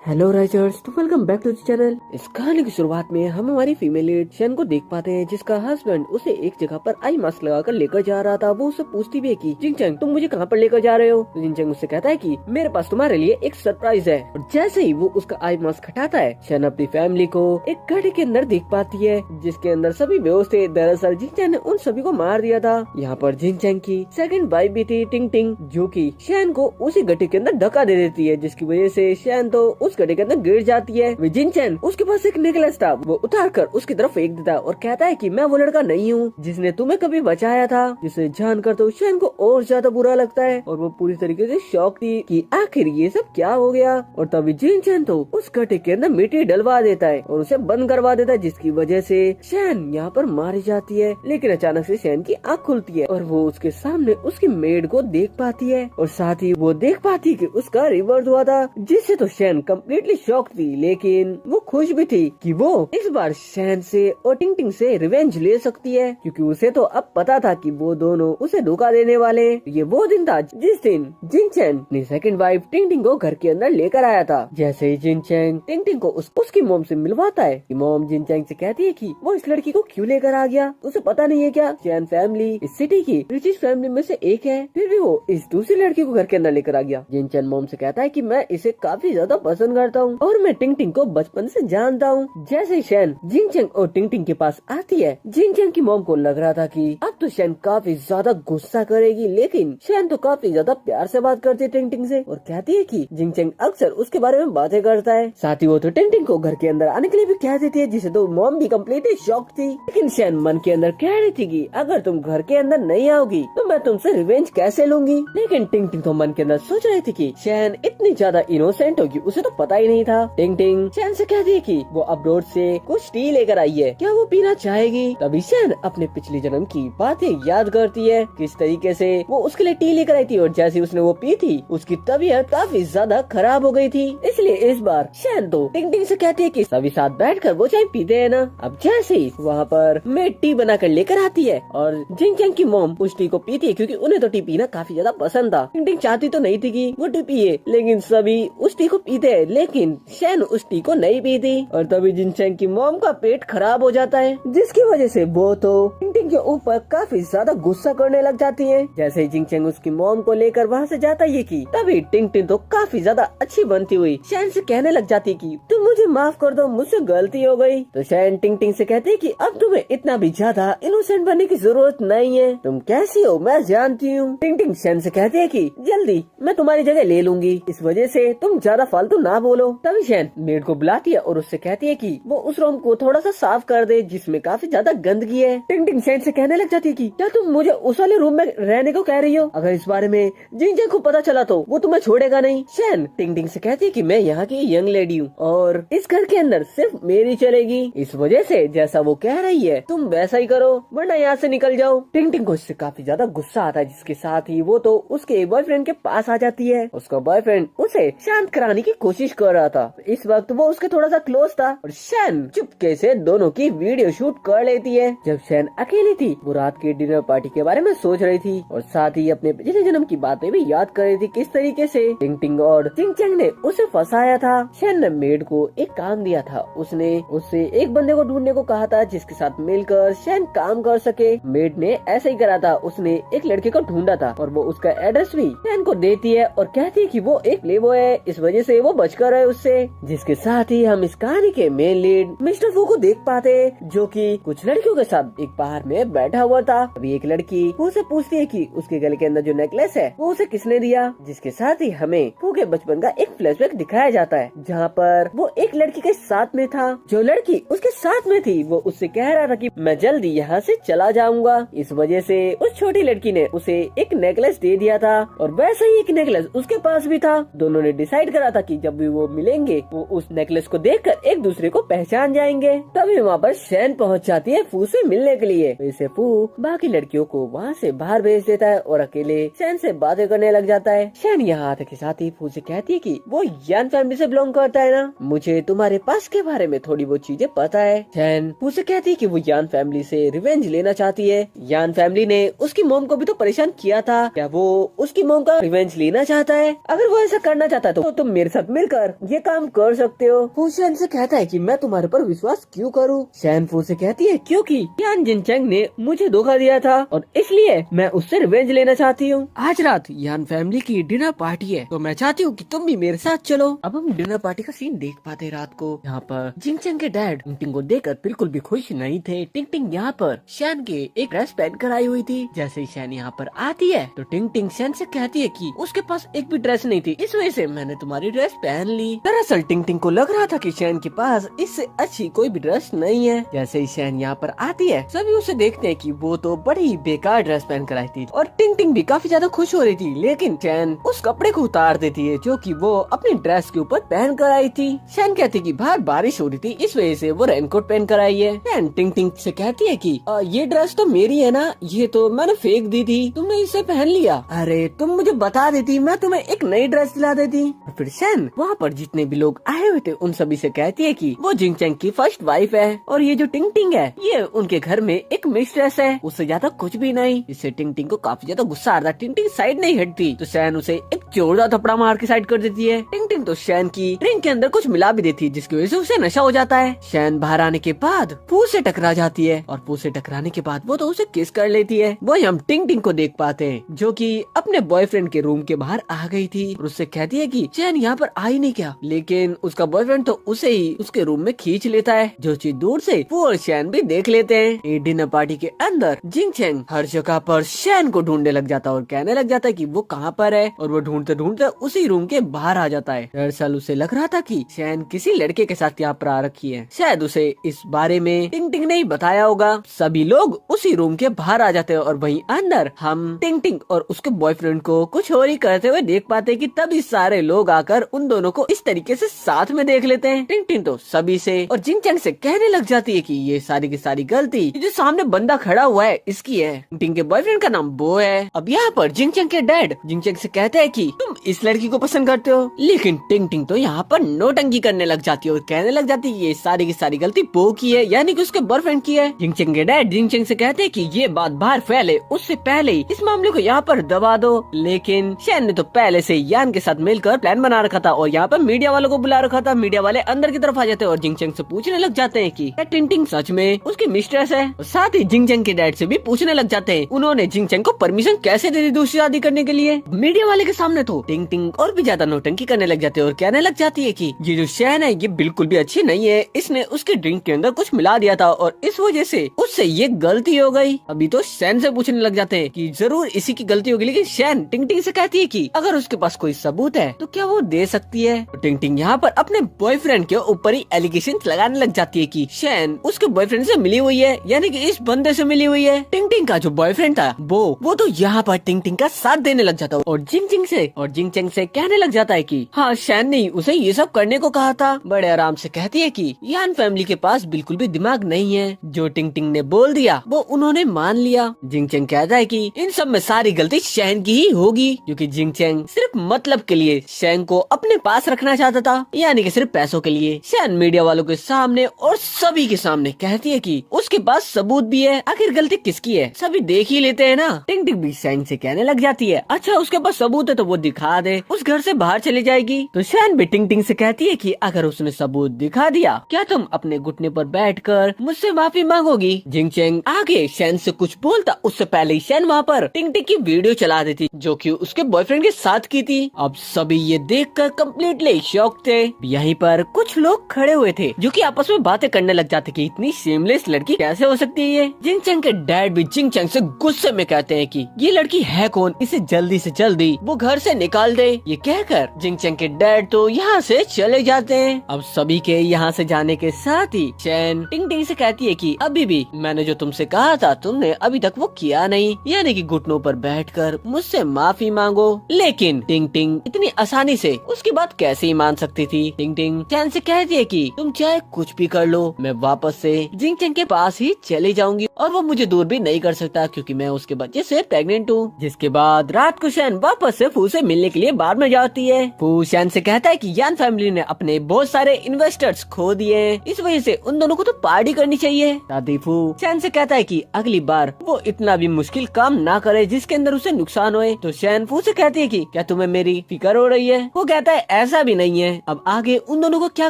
Hello risers, तो welcome back to the channel. इस कहानी की शुरुआत में हम हमारी फीमेल लीड शेन को देख पाते हैं, जिसका हस्बैंड उसे एक जगह पर आई मास्क लगाकर लेकर जा रहा था। वो उससे पूछती भी है कि जिनचंग, तुम मुझे कहाँ पर लेकर जा रहे हो? तो जिनचंग उससे कहता है कि मेरे पास तुम्हारे लिए एक सरप्राइज है। और जैसे ही वो उसका आई मास्क हटाता है, शेन अपनी फैमिली को एक घड़े के अंदर देख पाती है, जिसके अंदर सभी बेहोश थे। दरअसल जिनचंग ने उन सभी को मार दिया था। यहाँ पर जिनचंग की सेकंड वाइफ भी थी, टिंग टिंग, जो की शेन को उसी घड़े के अंदर धक्का दे देती है, जिसकी वजह से शेन तो उस घड़े के अंदर गिर जाती है। जिनचैन उसके पास एक नेकलेस था, वो उतारकर उसकी तरफ फेंक देता है और कहता है कि मैं वो लड़का नहीं हूँ जिसने तुम्हें कभी बचाया था। जिसे जानकर तो शेन को और ज्यादा बुरा लगता है और वो पूरी तरीके से शॉक थी कि आखिर ये सब क्या हो गया। और तभी जिनचैन तो उस गड्ढे के अंदर मिट्टी डलवा देता है और उसे बंद करवा देता है, जिसकी वजह से शेन यहाँ पर मारी जाती है। लेकिन अचानक से शेन की आँख खुलती है और वो उसके सामने उसकी मेड को देख पाती है और साथ ही वो देख पाती है कि उसका रिवर्स हुआ था, जिससे तो शेन कम्प्लीटली शॉक थी। लेकिन वो खुश भी थी कि वो इस बार शेन से और टिंग टिंग से रिवेंज ले सकती है, क्योंकि उसे तो अब पता था कि वो दोनों उसे धोखा देने वाले। ये वो दिन था जिस दिन जिनचैन अपनी सेकंड वाइफ टिंग टिंग को घर के अंदर लेकर आया था। जैसे ही जिनचैन टिंग टिंग को उसकी मॉम से मिलवाता है, मॉम जिनचैन से कहती है कि वो इस लड़की को क्यों लेकर आ गया, उसे पता नहीं है क्या चैन फैमिली इस सिटी की रिचेस्ट फैमिली में से एक है, फिर भी वो इस दूसरी लड़की को घर के अंदर लेकर आ गया। जिनचैन मॉम से कहता है कि मैं इसे काफी ज्यादा पसंद करता हूँ और मैं टिंग टिंग को बचपन से जानता हूँ। जैसे ही शेन जिनचैन और टिंग टिंग के पास आती है, जिनचैन की मॉम को लग रहा था कि अब तो शेन काफी ज्यादा गुस्सा करेगी, लेकिन शेन तो काफी ज्यादा प्यार से बात करती है टिंग टिंग से और कहती है कि जिनचैन अक्सर उसके बारे में बातें करता है। साथ ही वो तो टिंग टिंग को घर के अंदर आने के लिए भी कह देती है, जिसे तो मॉम भी कम्प्लीटली शॉक थी। लेकिन शेन मन के अंदर कह रही थी कि अगर तुम घर के अंदर नहीं आओगी तो मैं तुमसे रिवेंज कैसे लूंगी। लेकिन टिंग टिंग तो मन के अंदर सोच रही थी कि शेन इतनी ज्यादा इनोसेंट होगी, उसे तो पता ही नहीं था। टिंग टिंग शेन से कहती है कि वो अब्रोड से कुछ टी लेकर आई है, क्या वो पीना चाहेगी? तभी शेन अपने पिछले जन्म की बातें याद करती है, किस तरीके से वो उसके लिए टी लेकर आई थी और जैसे उसने वो पी थी उसकी तबीयत काफी ज्यादा खराब हो गई थी। इसलिए इस बार शेन तो टिंग टिंग से कहती है कि सभी साथ बैठकर वो चाय पीते हैं ना। अब जैसे ही वहाँ पर मेड टी बनाकर लेकर आती है और जिनचैन की मॉम उस टी को पीती है, क्योंकि उन्हें तो टी पीना काफी ज्यादा पसंद था। टिंग टिंग चाहती तो नहीं थी कि वो टी पिए, लेकिन सभी उस टी को पीते हैं, लेकिन शेन उस टी को नहीं पीती। और तभी जिनचैन की मॉम का पेट खराब हो जाता है, जिसकी वजह से वो तो टिंग टिंग के ऊपर काफी ज्यादा गुस्सा करने लग जाती है। जैसे ही जिनचैन उसकी मॉम को लेकर वहाँ से जाता है कि तभी टिंग टिंग तो काफी ज्यादा अच्छी बनती हुई शेन से कहने लग जाती कि तुम मुझे माफ कर दो, मुझसे गलती हो गई। तो शेन टिंग टिंग से कहती है कि अब तुम्हें इतना भी ज्यादा इनोसेंट बनने की जरूरत नहीं है, तुम कैसी हो मैं जानती हूँ। टिंग टिंग शेन से कहती है कि जल्दी मैं तुम्हारी जगह ले लूंगी, इस वजह से तुम ज्यादा फालतू ना बोलो। तभी शेन मेड को बुलाती है और उससे कहती है कि वो उस रूम को थोड़ा सा साफ कर दे जिसमें काफी ज्यादा गंदगी है। टिंग टिंग शेन से कहने लग जाती है कि क्या तुम मुझे उस वाले रूम में रहने को कह रही हो? अगर इस बारे में जिनचैन को पता चला तो वो तुम्हें छोड़ेगा नहीं। शेन टिंग टिंग से कहती है कि मैं यहाँ की यंग लेडी हूँ और इस घर के अंदर सिर्फ मेरी चलेगी, इस वजह से जैसा वो कह रही है तुम वैसा ही करो वरना यहाँ से निकल जाओ। टिंग टिंग को इससे काफी ज्यादा गुस्सा आता है, जिसके साथ ही वो तो उसके बॉयफ्रेंड के पास आ जाती है। उसका बॉयफ्रेंड उसे शांत कराने की कोशिश कर रहा था। इस वक्त वो उसके थोड़ा सा क्लोज था और शेन चुपके से दोनों की वीडियो शूट कर लेती है। जब शेन अकेली थी, वो रात की डिनर पार्टी के बारे में सोच रही थी और साथ ही अपने पिछले जन्म की बातें भी याद कर रही थी, किस तरीके से टिंग टिंग और जिनचैन ने उसे फंसाया था। शेन ने मेड को एक काम दिया था, उसने उससे एक बंदे को ढूंढने को कहा था जिसके साथ मिलकर शेन काम कर सके। मेड ने ऐसे ही करा था, उसने एक लड़के को ढूंढा था और वो उसका एड्रेस भी शेन को देती है और कहती है कि वो एक प्लेबॉय है, इस वजह से वो बचकर है उससे। जिसके साथ ही हम इस कहानी के मेन लीड मिस्टर फू को देख पाते हैं, जो कि कुछ लड़कियों के साथ एक बार में बैठा हुआ था। अभी एक लड़की उसे पूछती है कि उसके गले के अंदर जो नेकलेस है वो उसे किसने दिया, जिसके साथ ही हमें फू के बचपन का एक फ्लैशबैक दिखाया जाता है, जहाँ पर वो एक लड़की के साथ में था। जो लड़की उसके साथ में थी वो उससे कह रहा था कि मैं जल्दी यहाँ से चला जाऊंगा, इस वजह से उस छोटी लड़की ने उसे एक नेकलेस दे दिया था और वैसा ही एक नेकलेस उसके पास भी था। दोनों ने डिसाइड करा था कि जब भी वो मिलेंगे वो उस नेकलेस को देखकर एक दूसरे को पहचान जाएंगे। तभी वहाँ पर शेन पहुँच जाती है फू से मिलने के लिए। इसे फू बाकी लड़कियों को वहाँ से बाहर भेज देता है और अकेले शेन से बातें करने लग जाता है। शेन यहाँ आते के साथ ही फू से कहती है कि वो यान फैमिली से बिलोंग करता है ना, मुझे तुम्हारे पास के बारे में थोड़ी बहुत चीजें पता है। शेन फू से कहती है कि वो यान फैमिली से रिवेंज लेना चाहती है। यान फैमिली ने उसकी मॉम को भी तो परेशान किया था, क्या वो उसकी मॉम का रिवेंज लेना चाहता है? अगर वो ऐसा करना चाहता है तो तुम मेरे साथ मिलकर मिलकर ये काम कर सकते हो। फू शैन से कहता है कि मैं तुम्हारे पर विश्वास क्यों करूँ। शैन फू से कहती है क्योंकि यान जिनचैंग ने मुझे धोखा दिया था और इसलिए मैं उससे रिवेंज लेना चाहती हूँ। आज रात यान फैमिली की डिनर पार्टी है तो मैं चाहती हूँ कि तुम भी मेरे साथ चलो। अब हम डिनर पार्टी का सीन देख पाते रात को। यहाँ पर जिनचैंग के डैड टिंग को देखकर बिल्कुल भी खुश नहीं थे। टिंग यहाँ पर शैन के एक ड्रेस पहन कर आई हुई थी। जैसे ही शैन यहाँ पर आती है तो टिंग शैन से कहती है कि उसके पास एक भी ड्रेस नहीं थी, इस वजह से मैंने तुम्हारी ड्रेस पहन ली। दरअसल टिंग को लग रहा था कि शैन के पास इससे अच्छी कोई भी ड्रेस नहीं है। जैसे ही शैन यहाँ पर आती है सभी उसे देखते हैं कि वो तो बड़ी ही बेकार ड्रेस पहन कर आई थी और टिंग भी काफी ज्यादा खुश हो रही थी, लेकिन शैन उस कपड़े को उतार देती है जो कि वो अपनी ड्रेस के ऊपर पहन कर आई थी। शैन कहती है कि बाहर बारिश हो रही थी इस वजह से वो रेनकोट पहन कर आई है। शैन टिंग से कहती है कि ये ड्रेस तो मेरी है ना, ये तो मैंने फेंक दी थी, तुमने इसे पहन लिया। अरे तुम मुझे बता देती, मैं तुम्हें एक नई ड्रेस दिला देती। और फिर शैन वहाँ पर जितने भी लोग आए हुए थे उन सभी से कहती है कि वो जिनचैंग की फर्स्ट वाइफ है और ये जो टिंग है ये उनके घर में एक मिस्ट्रेस है, उससे ज्यादा कुछ भी नहीं। इससे टिंग को काफी ज्यादा गुस्सा आ रहा। टिंग साइड नहीं हटती तो शैन उसे एक जोरदार थप्पड़ मार के साइड कर देती है। टिंग तो शैन की ड्रिंक के अंदर कुछ मिला भी देती है जिसकी वजह से उसे नशा हो जाता है। शैन बाहर आने के बाद पू से टकरा जाती है और पू से टकराने के बाद वो तो उसे किस कर लेती है। वही हम टिंग को देख पाते हैं जो कि अपने बॉयफ्रेंड के रूम के बाहर आ गई थी और उससे कहती है कि शैन यहाँ पर आई नहीं क्या, लेकिन उसका बॉयफ्रेंड तो उसे ही उसके रूम में खींच लेता है जो चीज दूर से पू और शैन भी देख लेते हैं। डिनर पार्टी के अंदर जिनचैंग हर जगह पर शैन को ढूंढने लग जाता है और कहने लग जाता है कि वो कहाँ पर है और वो ढूंढते ढूंढते उसी रूम के बाहर आ जाता है। दरअसल उसे लग रहा था कि शैन किसी लड़के के साथ यहाँ पर आ रखी है, शायद उसे इस बारे में टिंग ने ही बताया होगा। सभी लोग उसी रूम के बाहर आ जाते हैं और वहीं अंदर हम टिंग और उसके बॉयफ्रेंड को कुछ और ही करते हुए देख पाते हैं कि तभी सारे लोग आकर उन दोनों को इस तरीके से साथ में देख लेते हैं। टिंग तो सभी से और जिनचैंग से कहने लग जाती है कि ये सारी की सारी गलती जो सामने बंदा खड़ा हुआ है इसकी है। टिंग के बॉयफ्रेंड का नाम बो है। अब यहाँ पर जिनचैंग के डैड जिनचैंग से कहते हैं कि तुम इस लड़की को पसंद करते हो, लेकिन टिंग तो यहाँ पर नोटंकी करने लग जाती है और कहने लग जाती है ये सारी की सारी गलती बो की है, यानी कि उसके बॉयफ्रेंड की है। जिनचैंग के डैड जिनचैंग से कहते हैं कि ये बात बाहर फैले उससे पहले ही इस मामले को यहाँ पर दबा दो, लेकिन शैन ने तो पहले से यान के साथ मिलकर प्लान बना रखा था और यहाँ पर मीडिया वालों को बुला रखा था। मीडिया वाले अंदर की तरफ आ जाते हैं और जिनचैंग से पूछने लग जाते हैं कि क्या टिंग सच में उसकी मिस्ट्रेस है, और साथ ही जिनचैंग के डैड से भी पूछने लग जाते हैं उन्होंने जिनचैंग को परमिशन कैसे दे दी दूसरी शादी करने के लिए। मीडिया वाले के सामने तो टिंग और भी ज्यादा नौटंकी करने लग जाते हैं और कहने लग जाती है कि ये जो शैन है ये बिल्कुल भी अच्छी नहीं है, इसने उसके ड्रिंक के अंदर कुछ मिला दिया था और इस वजह से उससे ये गलती हो गई। अभी तो शैन से पूछने लग जाते हैं कि जरूर इसी की गलती होगी, लेकिन शैन टिंग से कहती है कि अगर उसके पास कोई सबूत है तो क्या वो दे सकती है। तो टिंग यहाँ पर अपने बॉयफ्रेंड के ऊपर ही एलिगेशन लगाने लग जाती है कि शैन उसके बॉयफ्रेंड से मिली हुई है, यानी कि इस बंदे से मिली हुई है। टिंग का जो बॉयफ्रेंड था वो तो यहाँ पर टिंग का साथ देने लग जाता है और जिनचैंग से कहने लग जाता है कि हाँ शैन ने उसे ये सब करने को कहा था। बड़े आराम से कहती है कि यान फैमिली के पास बिल्कुल भी दिमाग नहीं है, जो टिंग ने बोल दिया वो उन्होंने मान लिया। जिनचैंग कहता है कि इन सब में सारी गलती शैन की ही होगी, क्योंकि जिनचैंग सिर्फ मतलब के लिए शैन को अपने पास रखना चाहता था, यानी कि सिर्फ पैसों के लिए। शैन मीडिया वालों के सामने और सभी के सामने कहती है कि उसके पास सबूत भी है, आखिर गलती किसकी है सभी देख ही लेते हैं ना। टिंग भी शैन से कहने लग जाती है अच्छा उसके पास सबूत है तो वो दिखा दे, उस घर से बाहर चली जाएगी। तो शैन भी टिंग से कहती है कि अगर उसने सबूत दिखा दिया क्या तुम अपने घुटने पर बैठकर मुझसे माफी मांगोगी। जिनचैंग आगे शैन से कुछ बोलता उससे पहले ही शैन वहाँ पर टिंग की वीडियो चला देती जो कि उसके बॉयफ्रेंड के साथ की थी। अब सभी ये देखकर कम्प्लीटली शॉक थे। यहीं पर कुछ लोग खड़े हुए थे जो कि आपस में बातें करने लग जाते कि इतनी शेमलेस लड़की कैसे हो सकती है ये। जिनचैंग के डैड भी जिनचैंग से गुस्से में कहते हैं कि ये लड़की है कौन, इसे जल्दी से जल्दी वो घर से निकाल दे। ये कहकर जिनचैंग के डैड तो यहाँ से चले जाते हैं। अब सभी के यहाँ से जाने के साथ ही शैन टिंग से कहती है कि अभी भी मैंने जो तुमसे कहा था तुमने अभी तक वो किया नहीं, यानी कि घुटनों पर बैठकर मुझसे माफी मांगो। लेकिन टिंग इतनी आसानी से उसकी बात कैसे ही मान सकती थी। टिंग शैन से कहती है कि तुम चाहे कुछ भी कर लो, मैं वापस से जिनचैंग के पास ही चली जाऊंगी और वो मुझे दूर भी नहीं कर सकता क्योंकि मैं उसके बच्चे से प्रेग्नेंट हूँ। जिसके बाद रात को शैन वापस से फू से मिलने के लिए बार में जाती है। फू शैन से कहता है कि यान फैमिली ने अपने बहुत सारे इन्वेस्टर्स खो दिए, इस वजह से उन दोनों को तो पार्टी करनी चाहिए। दादी फू शैन से कहता है कि अगली बार वो इतना भी मुश्किल काम ना करे जिसके अंदर उसे नुकसान होए। तो शैन फू से कहती है कि क्या तुम्हें मेरी फिक्र हो रही है? वो कहता है ऐसा भी नहीं है, अब आगे उन दोनों को क्या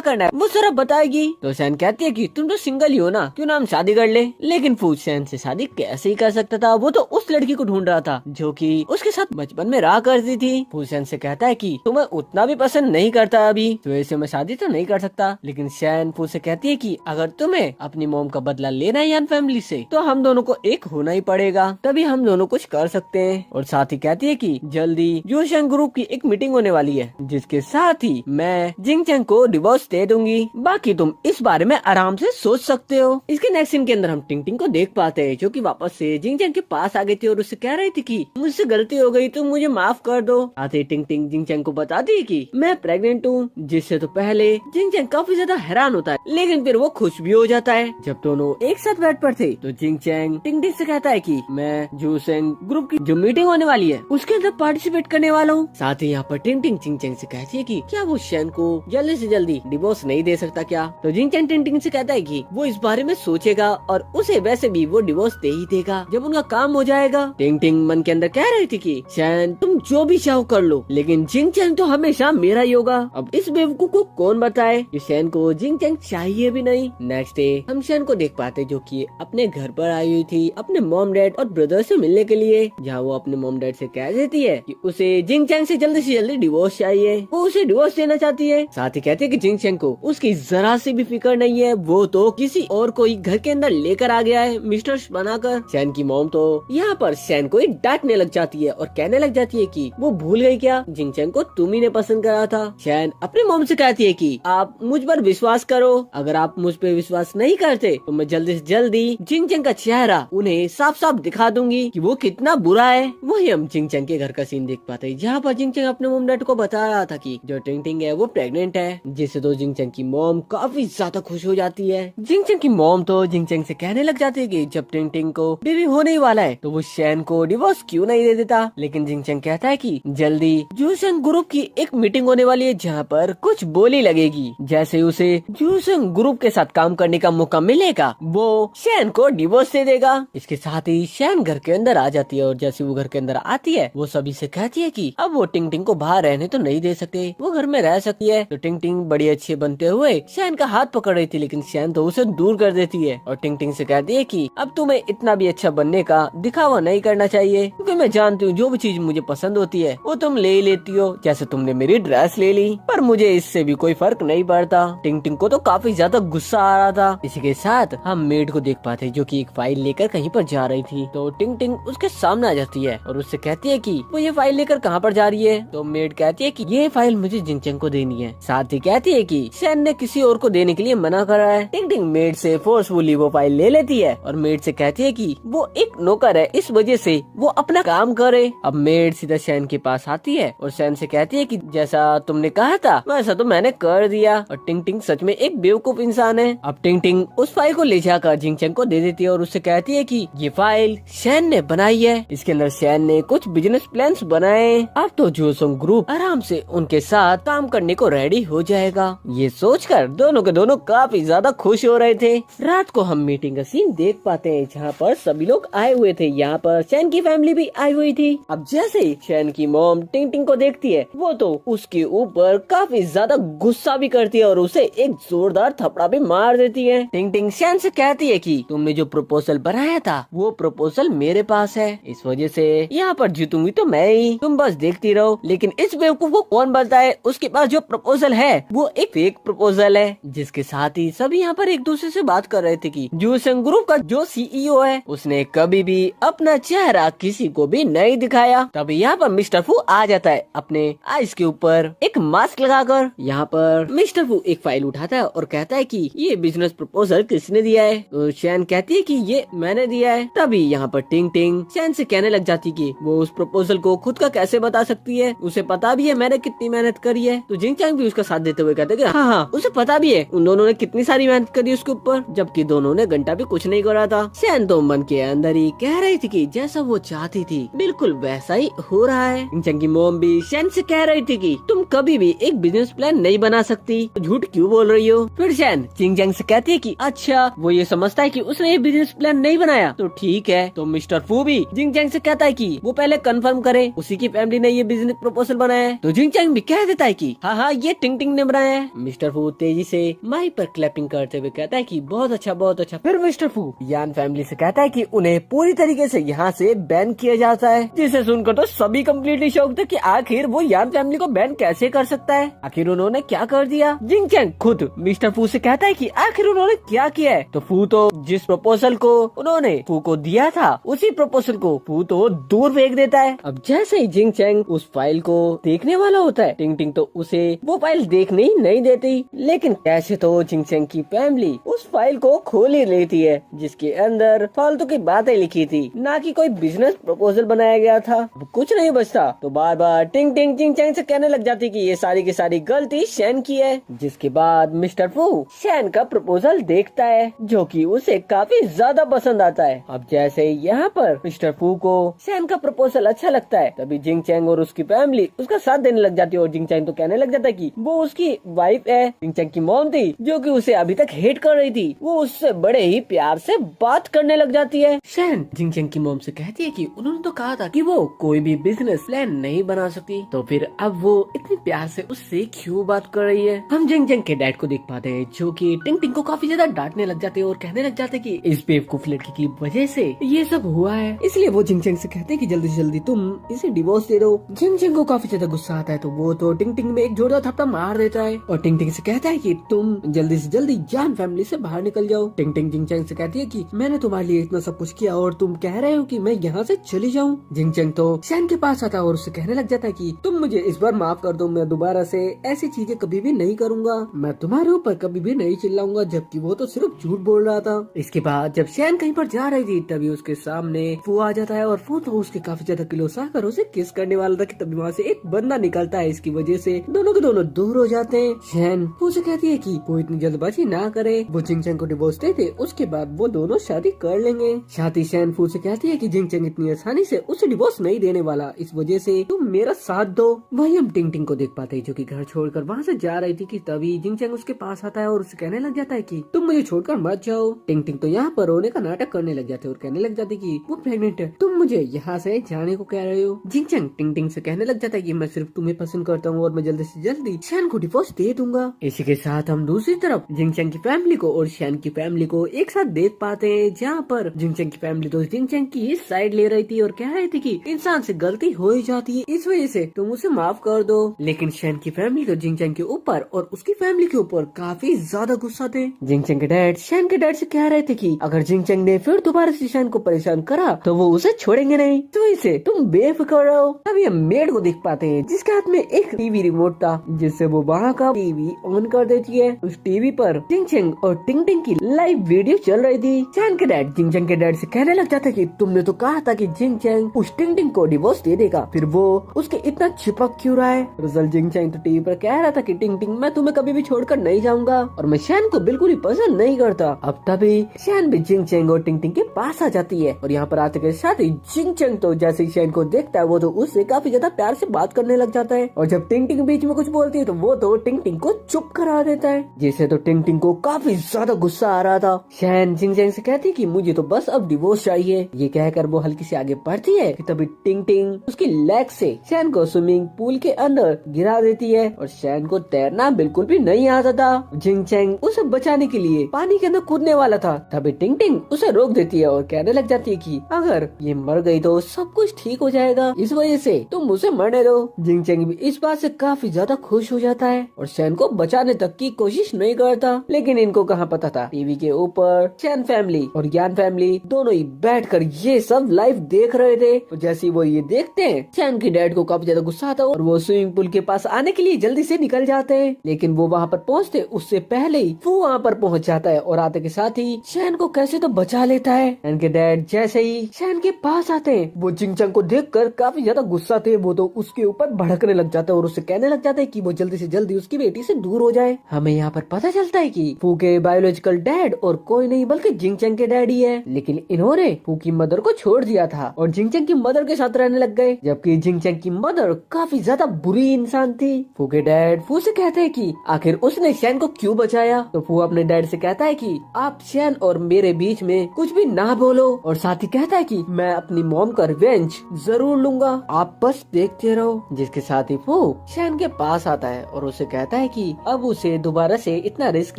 करना है वो जरा बताएगी। तो शैन कहती है कि तुम तो सिंगल ही हो ना, क्यों ना हम शादी कर ले। लेकिन फू शैन से शादी कैसे ही कर सकता था, वो तो उस लड़की को ढूंढ रहा था जो कि उसके साथ बचपन में रहा करती थी। फू शैन से कहता है कि तुम्हें उतना भी पसंद नहीं करता अभी, तो ऐसे मैं शादी तो नहीं कर सकता। लेकिन शैन फू से कहती है कि अगर तुम्हें अपनी मॉम का बदला लेना है यान फैमिली से, तो हम दोनों को एक होना ही पड़ेगा, तभी हम दोनों कुछ कर सकते हैं। और साथ ही कहती है कि जल्दी जोशेंग ग्रुप की एक मीटिंग होने वाली है जिसके साथ ही मैं जिंगचैंग को डिवोर्स दे दूंगी, बाकी तुम इस बारे में आराम से सोच सकते हो। इसके नेक्स्ट सीन के अंदर हम टिंग को देख पाते हैं जो कि वापस से जिंगचैंग के पास आ गई थी और उससे कह रही थी कि मुझसे गलती हो गई, तुम मुझे माफ कर दो। आते टिंग जिंगचैंग को बताती है कि मैं प्रेग्नेंट हूँ, जिससे तो पहले जिंगचैंग काफी ज्यादा हैरान होता है, लेकिन फिर वो खुश भी हो जाता है। जब दोनों एक साथ बेड पर थे तो जिंगचैंग टिंग से कहता है कि मैं जोशेंग ग्रुप की जो मीटिंग होने वाली है उसके अंदर पार्टिसिपेट करने वाला हूँ। साथ ही यहाँ पर टिंग जिंगचैंग से कहती है कि क्या वो शैन को जल्दी से जल्दी डिवोर्स नहीं दे सकता क्या? तो जिंगचैंग टिंग से कहता है कि वो इस बारे में सोचेगा और उसे वैसे भी वो डिवोर्स दे ही देगा जब उनका काम हो जाएगा। टिंग मन के अंदर कह रही थी कि शैन तुम जो भी चाहो कर लो, लेकिन जिंगचैंग तो हमेशा मेरा ही होगा। अब इस बेवकूफ को कौन बताए कि शैन को जिंगचैंग चाहिए भी नहीं। नेक्स्ट डे हम शैन को देख पाते जो कि अपने घर पर आई हुई थी अपने मॉम डैड और ब्रदर से मिलने के लिए, जहाँ वो अपने मॉम डैड से कह देती है कि उसे जिंगचैंग से जल्दी डिवोर्स चाहिए, वो उसे डिवोर्स देना चाहती है। साथ ही कहती है कि जिंगचैंग को उसकी जरा सी भी फिक्र नहीं है, वो तो किसी और को ही घर के अंदर लेकर आ गया है मिस्टर बनाकर। शैन की मॉम तो यहाँ पर शैन को ही डांटने लग जाती है और कहने लग जाती है कि वो भूल गई क्या, जिंगचैंग को तुम ही ने पसंद करा था। शैन अपनी मॉम से कहती है कि आप मुझ पर विश्वास करो, अगर आप मुझ पे विश्वास नहीं करते तो मैं जल्दी से जल्दी जिंगचैंग का चेहरा उन्हें साफ साफ दिखा दूंगी कि वो कितना बुरा है। वही हम जिंगचैंग के घर का सीन देख पाते हैं जहाँ पर जिंगचैंग अपने मॉम डैड को बता रहा था कि जो टिंग है वो प्रेग्नेंट है, जिससे तो जिंगचैंग की मॉम काफी ज्यादा खुश हो जाती है। जिंगचैंग की मॉम तो जिंगचैंग से कहने लग जाती है कि जब टिंग को बेबी होने ही वाला है तो वो शैन को डिवोर्स क्यों नहीं दे देता। लेकिन जिंगचैंग कहता है कि जल्दी जोशेंग ग्रुप की एक मीटिंग होने वाली है जहाँ पर कुछ बोली लगेगी, जैसे उसे जोशेंग ग्रुप के साथ काम करने का मौका मिलेगा वो शैन को डिवोर्स दे देगा। इसके साथ ही शैन घर के अंदर आ जाती है और जैसे वो घर के अंदर आती है वो सभी से कहती है कि अब वो टिंग को बाहर रहने तो नहीं दे सकते, वो घर में रह सकती है। तो टिंग बड़ी अच्छी बनते हुए शैन का हाथ पकड़ रही थी, लेकिन शैन तो उसे दूर कर देती है और टिंग से कहती है कि अब तुम्हें इतना भी अच्छा बनने का दिखावा नहीं करना चाहिए, क्योंकि मैं जानती हूँ जो भी चीज मुझे पसंद होती है वो तुम ले लेती हो, जैसे तुमने मेरी ड्रेस ले ली, पर मुझे इससे भी कोई फर्क नहीं पड़ता। टिंग को तो काफी ज्यादा गुस्सा आ रहा था। इसी के साथ हम मेड को देख पाते जो कि एक फाइल लेकर कहीं पर जा रही थी। तो टिंग उसके सामने आ जाती है और उससे कहती है कि वो ये फाइल लेकर कहाँ पर जा रही है। तो मेड कहती है कि ये फाइल मुझे जिंगचैंग को देनी है। साथ ही कहती है कि शैन ने किसी और को देने के लिए मना करा है। टिंग मेड से फोर्सफुली वो फाइल ले लेती है और मेड से कहती है कि वो एक नौकर है, इस वजह से वो अपना काम करे। अब मेड सीधा शैन के पास आती है और शैन से कहती है कि जैसा तुमने कहा था वैसा तो मैंने कर दिया। और टिंग सच में एक बेवकूफ इंसान है। अब टिंग उस फाइल को ले जाकर जिंगचैंग को दे देती है और उससे कहती है कि ये फाइल शैन ने बनाई है, इसके अंदर शैन ने कुछ बिजनेस प्लान्स बनाए, अब तो जोशेंग ग्रुप आराम से उनके साथ काम करने को रेडी हो जाएगा। ये सोचकर दोनों के दोनों काफी ज्यादा खुश हो रहे थे। रात को हम मीटिंग का सीन देख पाते हैं जहाँ पर सभी लोग आए हुए थे, यहाँ पर शैन की फैमिली भी आई हुई थी। अब जैसे ही शैन की मॉम टिंग को देखती है वो तो उसके ऊपर काफी ज्यादा गुस्सा भी करती है और उसे एक जोरदार थपड़ा भी मार देती है। टिंग शैन से कहती है कि तुमने जो प्रपोजल बनाया था वो प्रपोजल मेरे पास है, इस वजह से यहाँ पर जीतूंगी तो मैं ही, तुम बस देखती रहो। लेकिन इस बेवकूफ को कौन बताए उसके पास जो प्रपोजल है वो एक फेक प्रपोजल है। जिसके साथ ही सभी यहाँ पर एक दूसरे से बात कर रहे थे कि जोशेंग ग्रुप का जो सीईओ है उसने कभी भी अपना चेहरा किसी को भी नहीं दिखाया। तभी यहाँ पर मिस्टर फू आ जाता है अपने आइस के ऊपर एक मास्क लगाकर। यहाँ पर मिस्टर फू एक फाइल उठाता है और कहता है कि ये बिजनेस प्रपोजल किसने दिया है। तो शैन कहती है कि ये मैंने दिया है। तभी यहाँ पर टिंग शैन से कहने लग जाती कि वो उस प्रपोजल को खुद का कैसे बता सकती है, उसे पता भी है मैंने कितनी मेहनत करी है। तो जिंगचैंग भी उसका साथ देते हुए कहते हैं हाँ उसे पता भी है उन दोनों ने कितनी सारी मेहनत करी उसके ऊपर, जबकि दोनों ने घंटा भी कुछ नहीं करा रहा था। शैन तो मन के अंदर ही कह रही थी कि जैसा वो चाहती थी बिल्कुल वैसा ही हो रहा है। जिंग की मॉम भी शैन से कह रही थी कि तुम कभी भी एक बिजनेस प्लान नहीं बना सकती, तो झूठ क्यों बोल रही हो। फिर शैन जिंग से कहती है कि अच्छा वो ये समझता है कि उसने ये बिजनेस प्लान नहीं बनाया तो ठीक है। तो मिस्टर फू भी जिंग से कहता है कि वो पहले कंफर्म करे उसी की फैमिली ने ये बिजनेस प्रपोजल बनाया है। तो जिंग भी कह देता है कि हाँ ये टिंग ने बनाया है। मिस्टर फू तेजी से माइक पर क्लैपिंग करते हुए कहता है कि बहुत अच्छा बहुत अच्छा। फिर मिस्टर फू यान फैमिली से कहता है कि उन्हें पूरी तरीके से यहाँ से बैन किया जाता है, जिसे सुनकर तो सभी कम्प्लीटली शॉक थे कि आखिर वो यान फैमिली को बैन कैसे कर सकता है, आखिर उन्होंने क्या कर दिया। जिंग चैंग खुद मिस्टर फू से कहता है कि आखिर उन्होंने क्या किया है। तो फू तो जिस प्रपोजल को उन्होंने फू को दिया था उसी प्रपोजल को फू तो दूर फेंक देता है। अब जैसे ही जिंग चैंग उस फाइल को देखने वाला होता है, टिंग तो उसे वो फाइल देखने ही नहीं देती, लेकिन कैसे तो जिंग चैंग की फैमिली उस फाइल को खोल ही लेती है जिसके अंदर फालतू की बातें लिखी थी, ना कि कोई बिजनेस प्रपोजल बनाया गया था। अब कुछ नहीं बचता तो बार बार टिंग जिंग चैंग से कहने लग जाती कि ये सारी की सारी गलती शैन की है। जिसके बाद मिस्टर फू शैन का प्रपोजल देखता है जो कि उसे काफी ज्यादा पसंद आता है। अब जैसे यहाँ पर मिस्टर फू को शैन का प्रपोजल अच्छा लगता है, तभी जिंग चैंग और उसकी फैमिली उसका साथ देने लग जाती है और जिंग चैंग तो कहने लग जाता है कि वो उसकी वाइफ है। जिंग चैंग की मॉम थी जो कि उसे अभी तक हेट कर रही थी, वो उससे बड़े ही प्यार से बात करने लग जाती है। शैन जिंग चैंग की मॉम से कहती है कि उन्होंने तो कहा था कि वो कोई भी बिजनेस प्लान नहीं बना सकती, तो फिर अब वो इतनी प्यार से उससे क्यों बात कर रही है। हम जिंग चैंग के डैड को देख पाते हैं जो कि टिंग को काफी ज्यादा डांटने लग जाते हैं और कहने लग जाते हैं कि इस बेवकूफ लड़की की वजह से ये सब हुआ है, इसलिए वो जिंग चैंग से कहते हैं कि जल्दी से जल्दी तुम इसे डिवोर्स दे दो। जिंग चैंग को काफी ज्यादा गुस्सा आता है तो वो तो टिंग में एक जोरदार थप्पड़ मार देता है और टिंग से कहता है कि तुम जल्दी से जल्दी जान फैमिली से बाहर निकल जाओ। टिंग जिंग चैंग से कहती है कि मैंने तुम्हारे लिए इतना सब कुछ किया और तुम कह रहे हो कि मैं यहाँ से चली जाऊँ। जिंग चैंग तो शैन के पास आता है और उससे कहने लग जाता है कि तुम मुझे इस बार माफ कर दो, मैं दोबारा से ऐसी चीजें कभी भी नहीं करूंगा, मैं तुम्हारे ऊपर कभी भी नहीं चिल्लाऊंगा, जबकि वो तो सिर्फ झूठ बोल रहा था। इसके बाद जब शैन कहीं पर जा रही थी तभी उसके सामने फू आ जाता है और फू तो उसके काफी ज्यादा क्लोज आकर उसे किस करने वाला था कि तभी वहाँ से एक बंदा निकलता है। इसकी वजह से दोनों के दोनों दूर हो जाते हैं। शैन फू से कहती है कि वो इतनी जल्दबाजी ना करे, वो जिंग चैंग को डिवोर्स दे दे, उसके बाद वो दोनों शादी कर लेंगे। शादी शैन फू से कहती है कि जिंग चैंग इतनी आसानी से उसे डिवोर्स नहीं देने वाला, इस वजह से तुम मेरा साथ दो। वही हम टिंग को देख पाते हैं जो कि घर छोड़कर वहाँ से जा रही थी कि तभी जिंग चैंग उसके पास आता है और उसे कहने लग जाता है कि तुम मुझे छोड़कर मत जाओ। टिंग तो यहाँ पर रोने का नाटक करने लग जाते और कहने लग जाते कि वो प्रेग्नेंट है, तुम मुझे यहाँ से जाने को कह रहे हो। जिंग चैंग टिंग से कहने लग जाता है कि मैं सिर्फ तुम्हें पसंद करता हूँ और मैं जल्दी से जल्दी शैन को डिवोर्स दे दूंगा। इसी के साथ हम दूसरी तरफ जिंग चैंग की फैमिली को और शैन की फैमिली को एक साथ देख पाते हैं, जहाँ पर जिंग चैंग की फैमिली तो जिंग चैंग की ही साइड ले रही थी और कह रही थी कि इंसान से गलती हो ही जाती है, इस वजह से तुम उसे माफ कर दो। लेकिन शैन की फैमिली तो जिंग चैंग के ऊपर और उसकी फैमिली के ऊपर काफी ज्यादा गुस्सा थे। जिंग चैंग के डैड शैन के डैड से कह रहे थे कि अगर जिंग चैंग ने फिर दोबारा से शैन को परेशान करा तो वो उसे छोड़ेंगे नहीं, तो इसे तुम बेफिक्र रहो। तभी हम मेड को देख पाते हैं जिसके हाथ में एक टीवी रिमोट था, जिससे वो वहाँ का टीवी ऑन कर देती है। उस टीवी पर जिंग चैंग और टिंग की लाइव वीडियो चल रही थी। शैन के डैड जिंग चैंग के डैड से कहने लग जाता कि तुमने तो कहा था कि जिंग चैंग उस टिंग को डिवोर्स दे देगा, फिर वो उसके इतना चिपक क्यों रहा है। दरअसल जिंग चैंग तो टीवी पर कह रहा था कि टिंग मैं तुम्हें कभी भी छोड़कर नहीं जाऊंगा और मैं शैन को बिल्कुल ही पसंद नहीं करता। अब तभी शैन भी जिंग चैंग और टिंग के पास आ जाती है और यहाँ पर आते के साथ ही जिंग चैंग तो जैसे ही शैन को देखता है वो तो उससे काफी ज्यादा प्यार से बात करने लग जाता है और जब टिंग बीच में कुछ बोलती है तो वो तो टिंग को चुप करा देता है, जिससे तो टिंग को काफी ज्यादा गुस्सा आ रहा था। शैन जिंग चैंग से कहती कि मुझे तो बस अब डिवोर्स चाहिए। ये कहकर वो हल्की से आगे बढ़ती है कि तभी टिंग उसकी लेग से शैन को स्विमिंग पूल के अंदर गिरा देती है और शैन को तैरना बिल्कुल भी नहीं आता था। जिंग चैंग उसे बचाने के लिए पानी के अंदर कूदने वाला था, तभी टिंग उसे रोक देती है और कहने लग जाती है कि अगर ये मर गई तो सब कुछ ठीक हो जाएगा, इस वजह से तुम उसे मरने दो। जिंग चैंग भी इस बात से काफी ज्यादा खुश हो जाता है और शैन को बचाने तक की कोशिश नहीं करता। लेकिन इनको कहाँ पता था टीवी के ऊपर शैन फैमिली और ज्ञान फैमिली दोनों ही बैठकर ये सब लाइव देख रहे थे। तो जैसे वो ये देखते हैं शैन के डैड को काफी ज्यादा गुस्सा आता है और वो स्विमिंग पूल के पास आने के लिए जल्दी से निकल जाते हैं, लेकिन वो वहाँ पर पहुँचते उससे पहले ही वो वहाँ पर पहुँच जाता है और आते के साथ ही शैन को कैसे तो बचा लेता है। शैन के डैड जैसे ही शैन के पास आते हैं वो जिंग चैंग को देखकर काफी ज्यादा गुस्सा थे, वो तो उसके ऊपर भड़कने लग जाता है और उससे कहने लग जाता है कि वो जल्दी से जल्दी उसकी बेटी से दूर हो जाए। हमें यहाँ पर पता चलता है कि फू के बायोलॉजिकल डैड और कोई नहीं बल्कि जिंगचैंग के डैडी है, लेकिन इन्होंने फू की मदर को छोड़ दिया था और जिंगचैंग की मदर के साथ रहने लग गए, जबकि जिंगचैंग की मदर काफी ज्यादा बुरी इंसान थी। फू के डैड फू से कहते हैं कि आखिर उसने शैन को क्यों बचाया, तो फू अपने डैड से कहता है कि आप शैन और मेरे बीच में कुछ भी ना बोलो, और साथ ही कहता है कि मैं अपनी मॉम का रिवेंज जरूर लूंगा, आप बस देखते रहो। जिसके साथ ही फू शैन के पास आता है और उसे कहता है कि अब उसे दोबारा से इतना रिस्क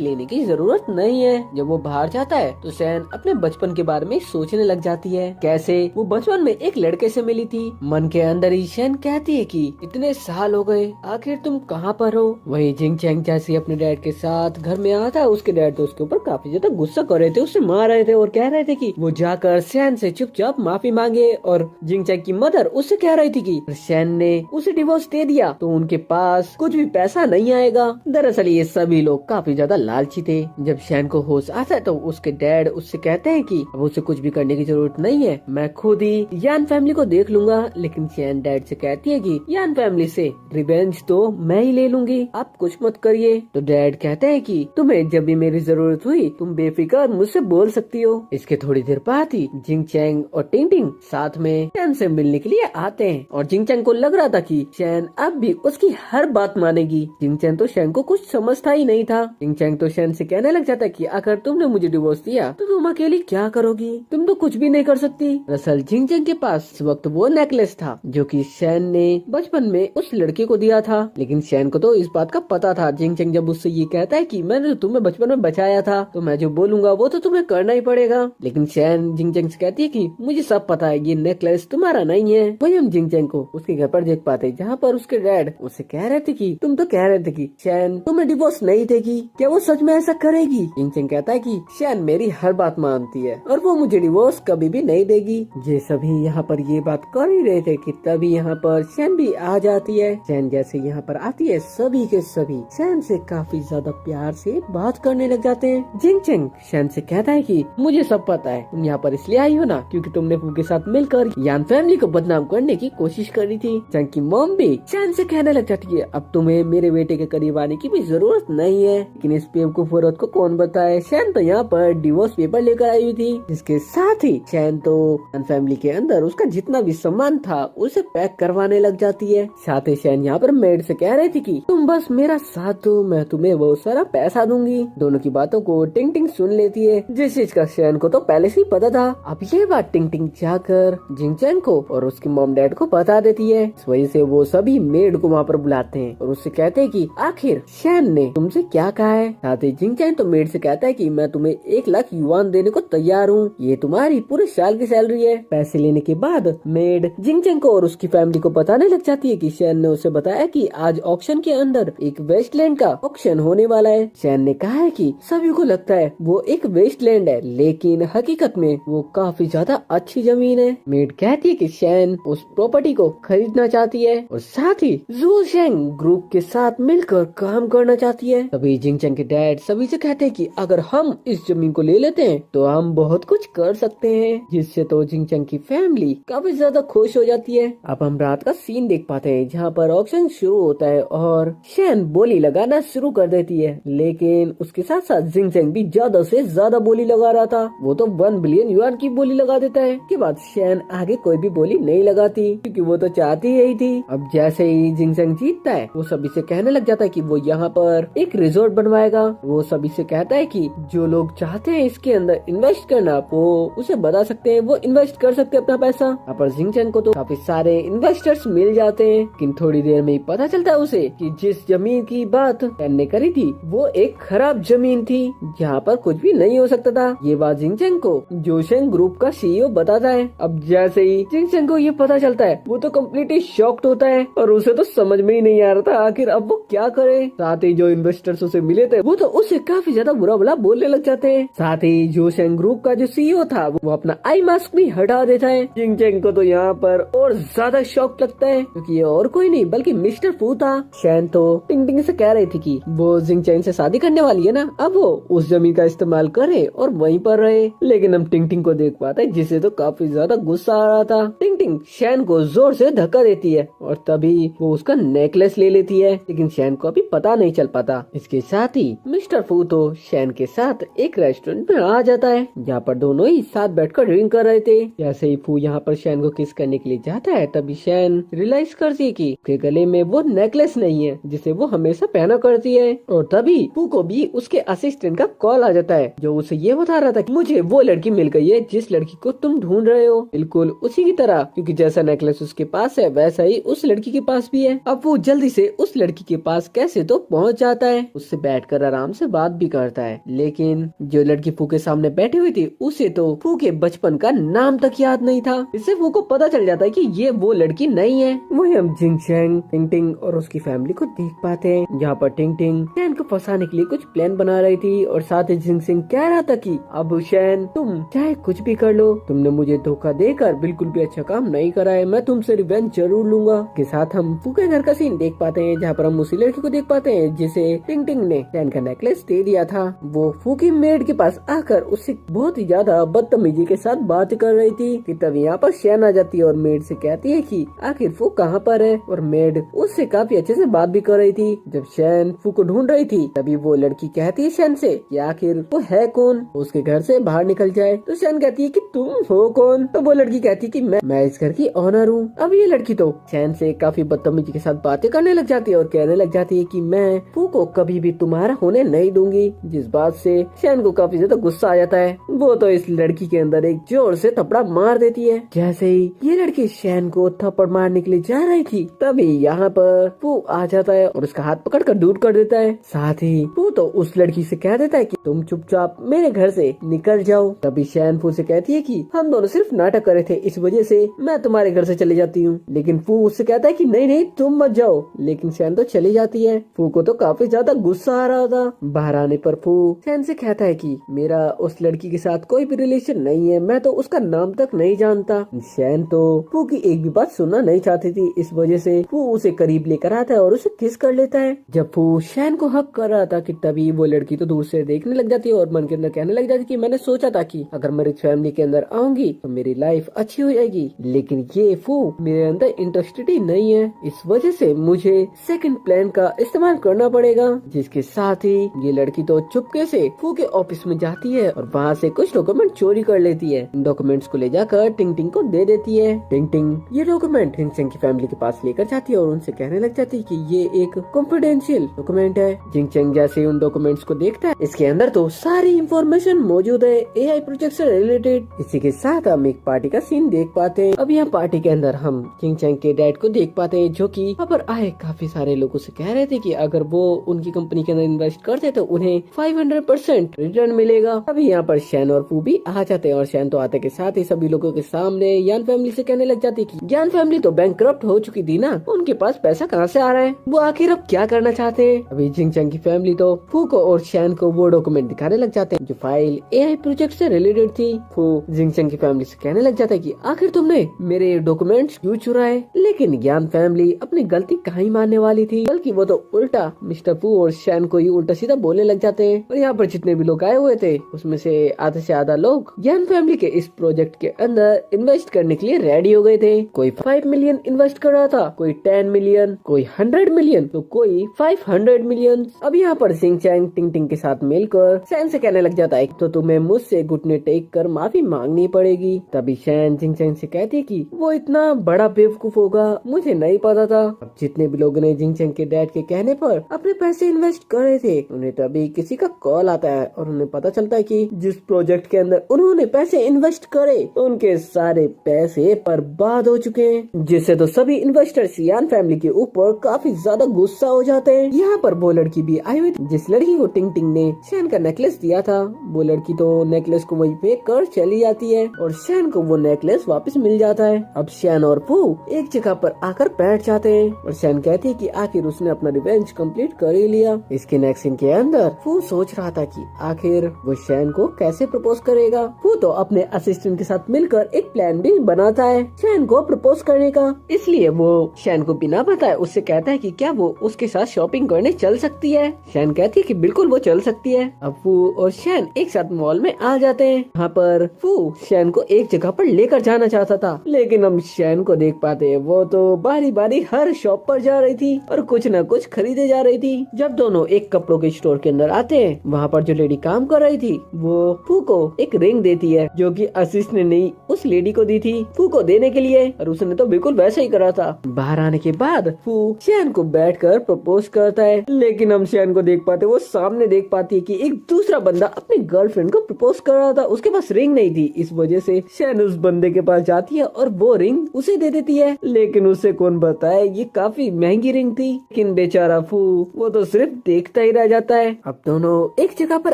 लेने की जरूरत नहीं है। जब वो बाहर जाता है तो शैन अपने बचपन के बारे में सोचने लग जाती है, कैसे वो बचपन में एक लड़के से मिली थी। मन के अंदर ही शैन कहती है कि इतने साल हो गए, आखिर तुम कहाँ पर हो। वही जिंगचैंग जैसे अपने डैड के साथ घर में आता है, उसके डैड तो उसके ऊपर काफी ज्यादा गुस्सा कर रहे थे, उसे मार रहे थे और कह रहे थे कि वो जाकर शैन से चुपचाप माफी मांगे। और जिंगचैंग की मदर उससे कह रही थी कि शैन ने उसे डिवोर्स दे दिया तो उनके पास कुछ भी पैसा नहीं आएगा। दरअसल ये सभी लोग काफी ज्यादा लालची थे। जब शैन को होश आता है तो उसके डैड उससे कहते हैं कि अब उसे कुछ भी करने की जरूरत नहीं है, मैं खुद ही यान फैमिली को देख लूंगा। लेकिन शैन डैड से कहती है कि यान फैमिली से रिवेंज तो मैं ही ले लूंगी, आप कुछ मत करिए। तो डैड कहते हैं कि तुम्हें जब भी मेरी जरूरत हुई तुम बेफिक्र मुझसे बोल सकती हो। इसके थोड़ी देर बाद ही जिंगचैंग और टिंगटिंग साथ में शैन से मिलने के लिए आते हैं और जिंगचैंग को लग रहा था कि शैन अब भी उसकी हर बात मानेगी। जिंगचैंग तो शैन को कुछ समझता ही नहीं था। जिंगचैंग तो शैन से कहने लग जाता है कि अगर तुमने मुझे डिवोर्स दिया तो तुम अकेली क्या करोगी, तुम तो कुछ भी नहीं कर सकती। दरअसल जिंगचैंग के पास इस वक्त वो नेकलेस था जो कि शैन ने बचपन में उस लड़के को दिया था, लेकिन शैन को तो इस बात का पता था। जिंगचैंग जब उससे ये कहता है कि मैंने तो तुम्हें बचपन में बचाया था तो मैं जो बोलूंगा वो तो तुम्हें करना ही पड़ेगा, लेकिन शैन जिंगचैंग से कहती है कि मुझे सब पता है, ये नेकलेस तुम्हारा नहीं है। वही हम जिंगचैंग को उसके घर पर देख पाते जहाँ पर उसके डैड उसे कह रहे थे कि तुम तो कह रहे थे कि शैन तुम्हें डिवोर्स नहीं देगी, क्या वो सच में ऐसा करेगी। जिंगचैंग कहता है कि शैन मेरी हर बात मानती है और वो मुझे डिवोर्स कभी भी नहीं देगी। ये सभी यहाँ पर ये बात कर ही रहे थे कि तभी यहाँ पर शैन भी आ जाती है। शैन जैसे यहाँ पर आती है सभी के सभी शैन से काफी ज्यादा प्यार से बात करने लग जाते हैं। जिंगचैंग शैन से कहता है कि मुझे सब पता है, तुम यहाँ पर इसलिए आई हो ना क्योंकि तुमने फू के साथ मिलकर यान फैमिली को बदनाम करने की कोशिश करी थी। चैंग की मॉम भी शैन से कहने लग जाती है अब तुम्हें मेरे बेटे के करीब आने की भी जरूरत नहीं है, लेकिन इस बेवकूफ औरत को कौन बताए शैन तो यहाँ पर डिवोर्स पेपर लेकर आई हुई थी। जिसके साथ ही शैन तो यान फैमिली के अंदर उसका जितना भी सामान था उसे पैक करवाने लग जाती है। साथ ही शैन यहाँ पर मेड से कह रही थी कि तुम बस मेरा साथ दो, मैं तुम्हें बहुत सारा पैसा दूंगी। दोनों की बातों को टिंग सुन लेती है, जिस चीज का शैन को तो पहले से ही पता था। अब ये बात टिंग जाकर जिंगचैंग को और उसकी मॉम डैड को बता देती है। इस वजह से वो सभी मेड को वहाँ पर बुलाते हैं और उससे कहते हैं कि आखिर शैन ने तुमसे क्या कहा है। साथ ही जिंगचैंग तो मेड से कहता है कि मैं तुम्हें 1 लाख युआन देने को तैयार हूँ, ये तुम्हारी पूरे साल की सैलरी है। पैसे लेने के बाद मेड जिंगचैंग को और उसकी फैमिली को बताने लग जाती है कि शैन ने उसे बताया कि आज ऑक्शन के अंदर एक वेस्टलैंड का ऑक्शन होने वाला है। शैन ने कहा है कि सभी को लगता है वो एक वेस्टलैंड है, लेकिन हकीकत में वो काफी ज्यादा अच्छी जमीन है। मेड कहती है कि शैन उस प्रॉपर्टी को खरीदना चाहती है और साथ ही ज़ूशेंग ग्रुप के साथ मिलकर काम करना चाहती है। तभी जिंगचैंग के डैड सभी से कहते हैं कि अगर हम इस जमीन को ले लेते हैं तो हम बहुत कुछ कर सकते हैं, जिससे तो जिंगचैंग की फैमिली काफी ज्यादा खुश हो जाती है। अब हम रात का सीन देख पाते हैं जहाँ पर ऑक्शन शुरू होता है और शैन बोली लगाना शुरू कर देती है, लेकिन उसके साथ साथ जिंगचैंग भी ज्यादा से ज्यादा बोली लगा रहा था। वो तो 1 बिलियन युआन की बोली लगा देता है। के बाद शैन आगे कोई भी बोली नहीं लगाती क्योंकि वो तो चाहती ही थी। अब जैसे ही जिंगचैंग जीतता है वो सभी से कहने लग जाता है कि वो यहाँ पर एक रिजॉर्ट बनवाएगा। वो सभी से कहता है कि जो लोग चाहते हैं इसके अंदर इन्वेस्ट करना वो उसे बता सकते हैं, वो इन्वेस्ट कर सकते हैं अपना पैसा। यहाँ पर जिंगचैंग को तो काफी सारे इन्वेस्टर्स मिल जाते हैं, लेकिन थोड़ी देर में ही पता चलता है उसे कि जिस जमीन की बात शैन ने करी थी वो एक खराब जमीन थी जहाँ पर कुछ भी नहीं हो सकता था। ये बात जिंगचैंग को ज़ूशेंग ग्रुप का सीईओ बताता है। अब जैसे ही जिंगचैंग को ये पता चलता है वो तो कम्प्लीटली शॉक्ड होता है और उसे तो समझ में ही नहीं आ रहा था आखिर अब वो क्या करे। साथ ही जो इन्वेस्टर्स उसे मिले थे वो तो उसे काफी ज्यादा बुरा भला बोलने लग जाते हैं। साथ ही ज़ूशेंग ग्रुप का जो सीईओ था वो अपना आई मास्क भी हटा देता है। जिंगचैंग को तो यहाँ पर और ज्यादा शॉक लगता है क्योंकि ये और कोई नहीं बल्कि मिस्टर फू था। शैन तो टिंग से कह रही थी कि वो जिंगचैंग से शादी करने वाली है ना, अब वो उस जमीन का इस्तेमाल करे और वहीं पर रहे। लेकिन हम टिंग को देख पाते हैं जिसे तो काफी ज्यादा गुस्सा आ रहा था। टिंग शैन को जोर से धक्का देती है और तभी वो उसका नेकलेस ले लेती है, लेकिन शैन को अभी पता नहीं चल पाता। इसके साथ ही मिस्टर फू तो शैन के साथ एक रेस्टोरेंट में आ जाता है, जहाँ पर दोनों ही साथ बैठकर ड्रिंक कर रहे थे। जैसे ही फू यहाँ पर शैन को किस करने के लिए जाता है, तभी शैन रियलाइज करती है कि उसके गले में वो नेकलेस नहीं है जिसे वो हमेशा पहना करती है। और तभी फू को भी उसके असिस्टेंट का कॉल आ जाता है, जो उसे ये बता रहा था कि मुझे वो लड़की मिल गई है जिस लड़की को तुम ढूंढ रहे हो, बिल्कुल उसी की तरह, क्योंकि जैसा नेकलेस उसके पास है वैसा ही उस लड़की के पास भी है। अब वो जल्दी से उस लड़की के पास कैसे तो पहुंच जाता है, उससे बैठकर आराम से बात भी करता है। लेकिन जो लड़की फू के सामने बैठी हुई थी उसे तो फू के बचपन का नाम तक याद नहीं था। इससे फू को पता चल जाता है कि ये वो लड़की नहीं है। वही हम जिंग चैंग, टिंग टिंग और उसकी फैमिली को देख पाते हैं, जहाँ पर टिंग टिंग शैन को फंसाने के लिए कुछ प्लान बना रही थी और साथ ही जिंग सिंह कह रहा था कि अब शैन तुम चाहे कुछ भी कर लो, तुमने मुझे धोखा देकर बिल्कुल भी अच्छा काम नहीं करा है, मैं तुमसे रिवेंज जरूर लूंगा। के साथ हम फू के घर का सीन देख पाते हैं, जहाँ पर हम उसी लड़की को देख पाते हैं जिसे टिंग टिंग ने शैन का नेकलेस दे दिया था। वो फू की मेड के पास आकर उससे बहुत ही ज्यादा बदतमीजी के साथ बात कर रही थी कि तभी यहाँ पर शैन आ जाती है और मेड से कहती है कि आखिर फू कहाँ पर है, और मेड उससे काफी अच्छे से बात भी कर रही थी। जब शैन फू को ढूंढ रही थी तभी वो लड़की कहती है शैन से कि आखिर वो है कौन, उसके घर से बाहर निकल जाए। तो शैन कहती है कि तुम हो कौन, तो वो लड़की कहती है कि मैं इस घर की ऑनर हूँ। अब ये लड़की तो शैन से काफी बदतमीजी के साथ बातें करने लग जाती है और कहने लग जाती है कि मैं फू को कभी भी तुम्हारा होने नहीं दूंगी, जिस बात से शैन को काफी ज्यादा गुस्सा आ जाता है। वो तो इस लड़की के अंदर एक जोर से थप्पड़ा मार देती है। जैसे ही ये लड़की शैन को थप्पड़ मारने के लिए जा रही थी तभी यहाँ पर फू आ जाता है और उसका हाथ पकड़कर दूर कर देता है। साथ ही फू तो उस लड़की से कह देता है कि तुम चुपचाप मेरे घर से निकल जाओ। तभी शैन फू से कहती है कि हम दोनों सिर्फ नाटक कर रहे थे, इस वजह से मैं तुम्हारे घर से चली जाती हूँ। लेकिन फू उससे कहता है कि नहीं नहीं तुम मत जाओ, लेकिन शैन तो चली जाती है। फू को तो काफी ज्यादा गुस्सा आ रहा था। बाहर आने पर फू शैन से कहता है कि मेरा उस लड़की के साथ कोई भी रिलेशन नहीं है, मैं तो उसका नाम तक नहीं जानता। शैन तो फू की एक भी बात सुनना नहीं चाहती थी, इस वजह से फू उसे करीब लेकर आता है और उसे किस कर लेता है। जब फू शैन को हक कर रहा था कि तभी वो लड़की तो दूर से देखने लग जाती है और मन के अंदर कहने लग जाती कि मैंने सोचा था कि अगर मेरी फैमिली के अंदर आऊंगी तो मेरी लाइफ अच्छी हो जाएगी, लेकिन ये फू मेरे अंदर इंटरेस्टेड ही नहीं है, इस वजह से मुझे सेकंड प्लान का इस्तेमाल करना पड़ेगा। जिसके साथ ही ये लड़की तो चुपके से फू के ऑफिस में जाती है और वहाँ से कुछ डॉक्यूमेंट चोरी कर लेती है। इन डॉक्यूमेंट्स को ले जाकर टिंग टिंग को दे देती है। टिंग टिंग ये डॉक्यूमेंट जिंग चैंग की फैमिली के पास लेकर जाती है और उनसे कहने लग जाती है कि ये एक कॉन्फिडेंशियल डॉक्यूमेंट है। जिंग चैंग जैसे उन डॉक्यूमेंट्स को देखता है, इसके अंदर तो सारी इंफॉर्मेशन मौजूद है एआई प्रोजेक्ट से रिलेटेड। इसी के साथ हम एक पार्टी का सीन देख पाते हैं। अब यहाँ पार्टी के अंदर हम जिंग चैंग के डैड को देख पाते हैं, जो कि यहाँ पर आए काफी सारे लोगों से कह रहे थे कि अगर वो उनकी कंपनी के अंदर इन्वेस्ट करते तो उन्हें 500% रिटर्न मिलेगा। अभी यहाँ पर शैन और फू भी आ जाते हैं और शैन तो आते के साथ ही सभी लोगों के सामने यान फैमिली से कहने लग जाती कि यान फैमिली तो बैंकक्रप्ट हो चुकी थी ना, उनके पास पैसा कहाँ से आ रहा है, वो आखिर अब क्या करना चाहते हैं। अभी जिंग चैंग की फैमिली तो फू को और शैन को वो डॉक्यूमेंट दिखाने लग जाते हैं जो फाइल एआई प्रोजेक्ट से रिलेटेड थी। फू जिंग चैंग की फैमिली से कहने लग जाता है कि आखिर तुमने मेरे डॉक्यूमेंट्स क्यों चुराए। लेकिन ज्ञान फैमिली अपनी गलती कहीं मानने वाली थी, बल्कि वो तो उल्टा मिस्टर फू और शैन को ही उल्टा सीधा बोलने लग जाते हैं। और यहाँ पर जितने भी लोग आए हुए थे उसमें से आधा लोग ज्ञान फैमिली के इस प्रोजेक्ट के अंदर इन्वेस्ट करने के लिए रेडी हो गए थे। कोई 5 मिलियन इन्वेस्ट कर रहा था, कोई 10 मिलियन, कोई 100 मिलियन, तो कोई 500 मिलियन। अब यहाँ पर जिंग चैंग टिंग टिंग के साथ मिलकर शैन से कहने लग जाता है तो तुम्हें मुझसे घुटने टेक कर माफी मांगनी पड़ेगी। तभी शैन जिंग चैंग से कहती है कि वो इतना बड़ा बेवकूफ होगा, मुझे नहीं पता था। अब जितने भी लोगों ने जिंग चैंग के डैड के कहने पर अपने पैसे इन्वेस्ट कर रहे थे, उन्हें तभी किसी का कॉल आता है और उन्हें पता चलता है कि जिस प्रोजेक्ट के अंदर उन्होंने पैसे इन्वेस्ट करे उनके सारे पैसे बर्बाद हो चुके हैं, जिससे तो सभी इन्वेस्टर्स यान फैमिली के ऊपर काफी ज्यादा गुस्सा हो जाते हैं। यहाँ पर वो लड़की भी आई हुई थी जिस लड़की को टिंग टिंग ने शैन का नेकलेस दिया था। वो लड़की तो नेकलेस को वहीं फेंक कर चली जाती है और शैन को वो नेकलेस वापस मिल जाता है। अब शैन और फू एक जगह पर आकर बैठ जाते हैं और शैन कहती है कि आखिर उसने अपना रिवेंज कंप्लीट कर ही लिया। इसके नेक्स्ट सीन के अंदर फू सोच रहा था कि आखिर वो शैन को कैसे प्रपोज करेगा। फू तो अपने असिस्टेंट के साथ मिलकर एक प्लान भी बनाता है शैन को प्रपोज करने का। इसलिए वो शैन को बिना बताए उससे कहता है कि क्या वो उसके साथ शॉपिंग करने चल सकती है। शैन कहती है कि बिल्कुल वो चल सकती है। अब फू और शैन एक साथ मॉल में आ जाते हैं। यहाँ पर फू शैन को एक जगह पर लेकर जाना चाहता था, लेकिन हम शैन को देख पाते हैं वो तो बारी बारी हर शॉप पर जा रही थी और कुछ न कुछ खरीदे जा रही थी। जब दोनों एक कपड़ों के स्टोर के अंदर आते हैं, वहाँ पर जो लेडी काम कर रही थी वो फू को एक रिंग देती है जो कि असिस्टेंट ने उस लेडी को दी थी फू को देने के लिए, और उसने तो बिल्कुल वैसा ही करा था। बाहर आने के बाद फू शैन को बैठकर प्रपोज करता है, लेकिन हम शैन को देख पाते, वो सामने देख पाती है कि एक दूसरा बंदा अपनी गर्लफ्रेंड को प्रपोज कर रहा था। उसके पास रिंग नहीं थी, इस वजह से शैन उस बंदे के पास जाती है और वो रिंग उसे दे देती है, लेकिन उसे कौन बताए ये काफी महंगी रिंग थी। लेकिन बेचारा फू वो तो सिर्फ देखता ही रह जाता है। अब दोनों एक जगह पर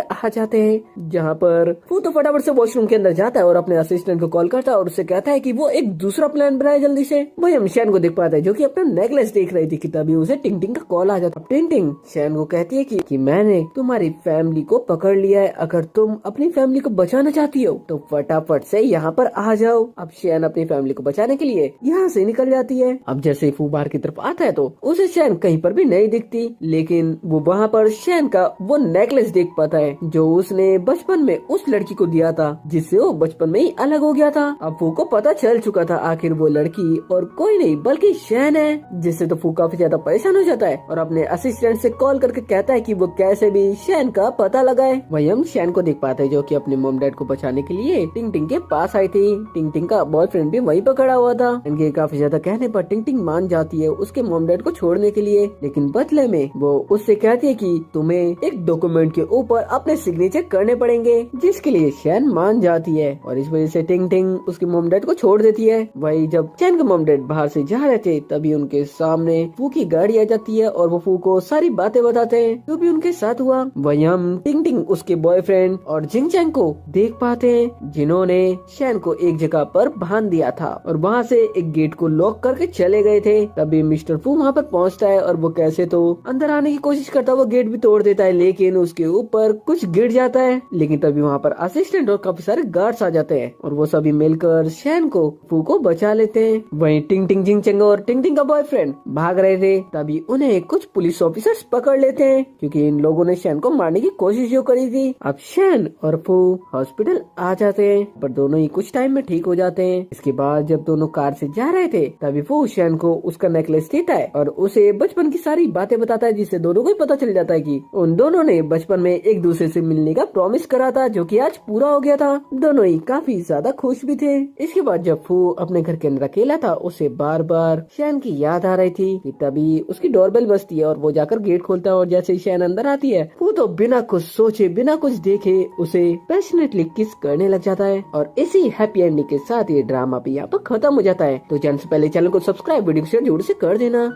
आ जाते हैं जहाँ पर फू तो फटाफट से वॉशरूम के अंदर जाता है और अपने असिस्टेंट को कॉल करता है और उससे कहता है कि वो एक दूसरा प्लान बनाए जल्दी से। वही हम शैन को देख पाते हैं जो कि अपना नेकलेस देख रही थी कि तभी उसे टिंग टिंग का कॉल आ जाता है। टिंग टिंग शैन को कहती है कि मैंने तुम्हारी फैमिली को पकड़ लिया है, अगर तुम अपनी फैमिली को बचाना चाहती हो तो फटाफट से यहाँ पर आ जाओ। अब शैन अपनी फैमिली को बचाने के लिए यहाँ से निकल जाती है। अब जैसे फू बाहर की तरफ आता है तो उसे शैन कहीं पर भी नहीं दिखती, लेकिन वो वहाँ पर शैन का वो नेकलेस देख पाता है जो उसने बचपन में उस लड़की को दिया था, जिससे वो बचपन में ही अलग हो गया था। अब फू को पता चल चुका था आखिर वो लड़की और कोई नहीं बल्कि शैन है, जिससे तो फू काफी ज्यादा परेशान हो जाता है और अपने असिस्टेंट से कॉल करके कहता है कि वो कैसे भी शैन का पता लगाए। वही हम शैन को देख पाते हैं जो कि अपने मॉम डैड को बचाने के लिए टिंग टिंग के पास आई थी। टिंग टिंग का बॉयफ्रेंड भी वहीं पर खड़ा हुआ था। इनके काफी ज्यादा कहने पर टिंग टिंग मान जाती है उसके मॉम डैड को छोड़ने के लिए, लेकिन बदले में वो उससे कहती है कि तुम्हें एक डॉक्यूमेंट के ऊपर अपने सिग्नेचर करने पड़ेंगे, जिसके लिए शैन मान जाती है और इस वजह से टिंग टिंग उसके मॉम डैड को छोड़ देती है। वही जब शैन के मॉम डैड बाहर से जा रहे थे तभी उनके सामने फू की गाड़ी आ जाती है और वो फू को सारी बातें बताते हैं जो भी उनके साथ हुआ। वही हम टिंग टिंग उसके बॉयफ्रेंड और जिंग चैंग को देख पाते हैं जिन्होंने शैन को एक जगह पर बांध दिया था और वहाँ से एक गेट को लॉक करके चले गए थे। तभी मिस्टर फू वहाँ पर पहुँचता है और वो कैसे तो अंदर आने की कोशिश करता है, वो गेट भी तोड़ देता है लेकिन उसके ऊपर कुछ गिर जाता है। लेकिन तभी वहाँ पर असिस्टेंट और काफी सारे गार्ड्स आ जाते हैं और वो सभी मिलकर शैन को फू को बचा लेते हैं। वहीं टिंग टिंग जिंग चैंग और टिंग टिंग का बॉयफ्रेंड भाग रहे थे, तभी उन्हें कुछ पुलिस ऑफिसर्स पकड़ लेते हैं क्योंकि इन लोगों ने शैन को मारने की कोशिश जो करी थी। अब शैन और फू हॉस्पिटल आ जाते हैं पर दोनों ही कुछ टाइम में ठीक हो जाते हैं। इसके बाद जब दोनों कार से जा रहे थे तभी फू शैन को उसका नेकलेस देता है और उसे बचपन की सारी बातें बताता है, जिससे दोनों को ही पता चल जाता है कि उन दोनों ने बचपन में एक दूसरे से मिलने का प्रॉमिस करा था जो कि आज पूरा हो गया था। दोनों ही काफी ज्यादा खुश भी थे। इसके बाद जब फू अपने घर के अंदर अकेला था उसे बार बार शैन की याद आ रही थी कि तभी उसकी डोरबेल बजती है और वो जाकर गेट खोलता है और जैसे ही शैन अंदर आती है फू तो बिना कुछ सोचे बिना कुछ देखे उसे पैशनेटली किस करने लग जाता है। और इसी हैप्पी एंडिंग के साथ ये ड्रामा भी यहाँ पर खत्म हो जाता है। तो जाने से पहले चैनल को सब्सक्राइब, वीडियो को शेयर जरूर से कर देना।